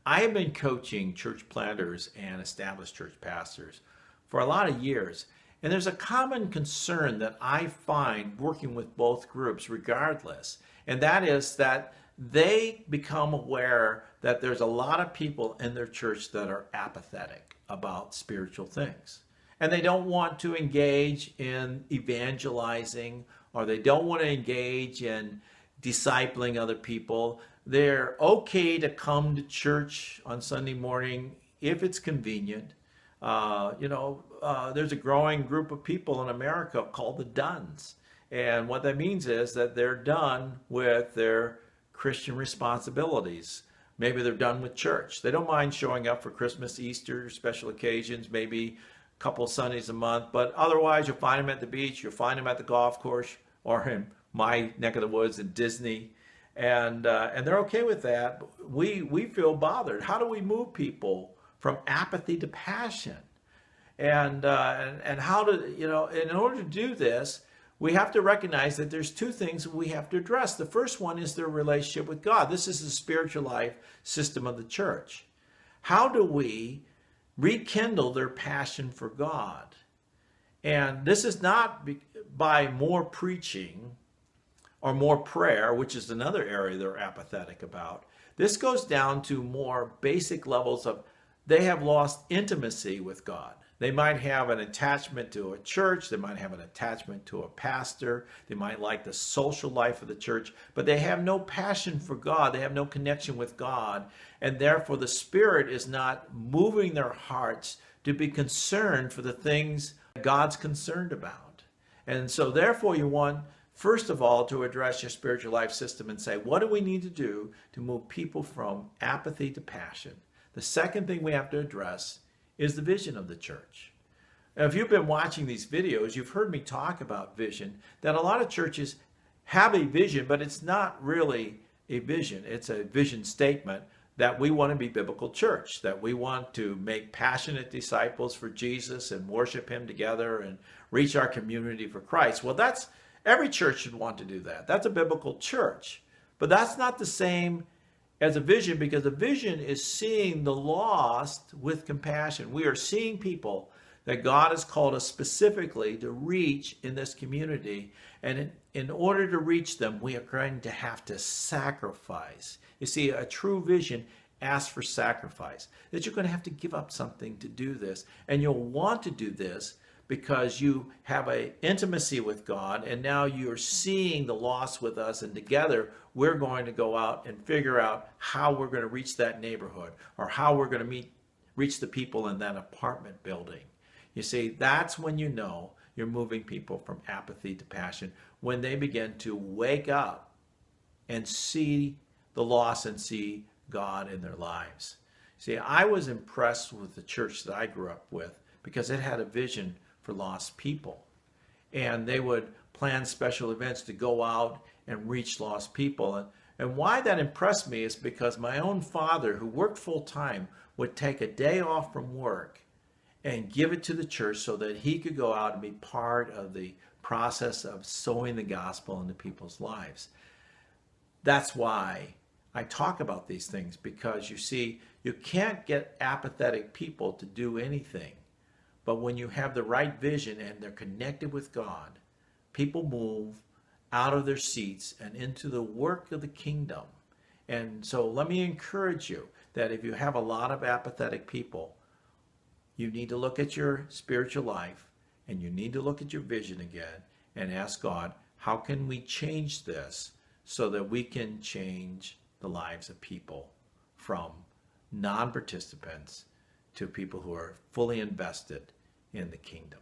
I have been coaching church planters and established church pastors for a lot of years. And there's a common concern that I find working with both groups regardless, and that is that they become aware that there's a lot of people in their church that are apathetic about spiritual things. And they don't want to engage in evangelizing, or they don't want to engage in discipling other people. They're okay to come to church on Sunday morning if it's convenient. There's a growing group of people in America called the Dones. And what that means is that they're done with their Christian responsibilities. Maybe they're done with church. They don't mind showing up for Christmas, Easter, special occasions, maybe a couple Sundays a month. But otherwise, you'll find them at the beach, you'll find them at the golf course, or in my neck of the woods at Disney. And they're okay with that. We feel bothered. How do we move people from apathy to passion? And how to, in order to do this, we have to recognize that there's two things we have to address. The first one is their relationship with God. This is the spiritual life system of the church. How do we rekindle their passion for God? And this is not by more preaching or more prayer, which is another area they're apathetic about. This goes down to more basic levels of they have lost intimacy with God. They might have an attachment to a church. They might have an attachment to a pastor. They might like the social life of the church, but they have no passion for God. They have no connection with God. And therefore, the Spirit is not moving their hearts to be concerned for the things God's concerned about. And so therefore, you want, first of all, to address your spiritual life system and say, what do we need to do to move people from apathy to passion? The second thing we have to address is the vision of the church. Now, if you've been watching these videos, you've heard me talk about vision, that a lot of churches have a vision, but it's not really a vision. It's a vision statement that we want to be biblical church, that we want to make passionate disciples for Jesus and worship him together and reach our community for Christ. Well, every church should want to do that. That's a biblical church. But that's not the same as a vision, because a vision is seeing the lost with compassion. We are seeing people that God has called us specifically to reach in this community. And in order to reach them, we are going to have to sacrifice. You see, a true vision asks for sacrifice, that you're going to have to give up something to do this. And you'll want to do this because you have an intimacy with God, and now you're seeing the loss with us, and together we're going to go out and figure out how we're going to reach that neighborhood, or how we're going to reach the people in that apartment building. You see, that's when you know you're moving people from apathy to passion, when they begin to wake up and see the loss and see God in their lives. See, I was impressed with the church that I grew up with because it had a vision for lost people. And they would plan special events to go out and reach lost people. And why that impressed me is because my own father, who worked full time, would take a day off from work and give it to the church so that he could go out and be part of the process of sowing the gospel into people's lives. That's why I talk about these things, because you see, you can't get apathetic people to do anything. But when you have the right vision and they're connected with God, people move out of their seats and into the work of the kingdom. And so let me encourage you that if you have a lot of apathetic people, you need to look at your spiritual life, and you need to look at your vision again and ask God, how can we change this so that we can change the lives of people from non-participants to people who are fully invested in the kingdom?